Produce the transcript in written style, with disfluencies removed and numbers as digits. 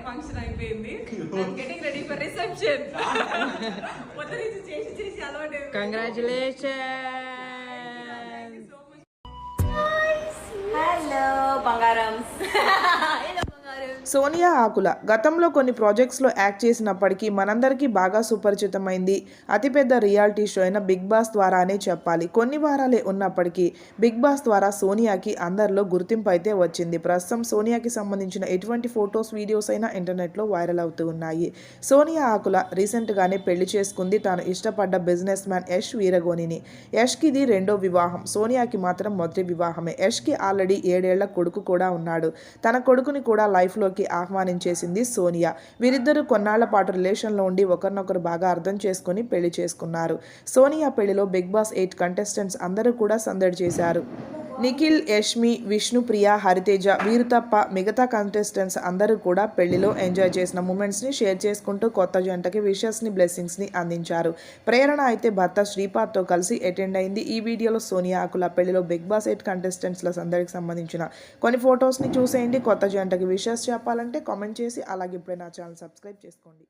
Function అయిపోయింది. Getting ready for reception. Congratulation. Hello బంగారం. సోనియా ఆకుల గతంలో కొన్ని ప్రాజెక్ట్స్లో యాక్ట్ చేసినప్పటికీ మనందరికీ బాగా సుపరిచితమైంది అతిపెద్ద రియాలిటీ షో అయిన బిగ్ బాస్ ద్వారానే చెప్పాలి. కొన్ని వారాలే ఉన్నప్పటికీ బిగ్ బాస్ ద్వారా సోనియాకి అందరిలో గుర్తింపు అయితే వచ్చింది. ప్రస్తుతం సోనియాకి సంబంధించిన ఎటువంటి ఫొటోస్ వీడియోస్ అయినా ఇంటర్నెట్లో వైరల్ అవుతూ ఉన్నాయి. సోనియా ఆకుల రీసెంట్గానే పెళ్లి చేసుకుంది తాను ఇష్టపడ్డ బిజినెస్ మ్యాన్ యష్ వీరగోనిని. యష్కి ఇది రెండో వివాహం. సోనియాకి మాత్రం మొదటి వివాహమే. యష్కి ఆల్రెడీ 7 ఏళ్ల కొడుకు కూడా ఉన్నాడు. తన కొడుకుని కూడా లైఫ్లోకి ఆహ్వానించేసింది సోనియా. వీరిద్దరూ కొన్నాళ్ల పాటు రిలేషన్లో ఉండి ఒకరినొకరు బాగా అర్థం చేసుకుని పెళ్లి చేసుకున్నారు. సోనియా పెళ్లిలో బిగ్ బాస్ 8 కంటెస్టెంట్స్ అందరూ కూడా సందడి చేశారు. నిఖిల్, యష్మి, విష్ణుప్రియ, హరితేజ వీరు తప్ప మిగతా కంటెస్టెంట్స్ అందరూ కూడా పెళ్లిలో ఎంజాయ్ చేసిన మూమెంట్స్ని షేర్ చేసుకుంటూ కొత్త జంటకి విషెస్ని బ్లెస్సింగ్స్ని అందించారు. ప్రేరణ అయితే భర్త శ్రీపాద్తో కలిసి అటెండ్ అయింది. ఈ వీడియోలో సోనియా ఆకుల పెళ్లిలో బిగ్ బాస్ 8 కంటెస్టెంట్స్ల సందడికి సంబంధించిన కొన్ని ఫొటోస్ని చూసేయండి. కొత్త జంటకి విషెస్ చెప్పాలంటే కామెంట్ చేసి అలాగే ఇప్పుడే నా ఛానల్ సబ్స్క్రైబ్ చేసుకోండి.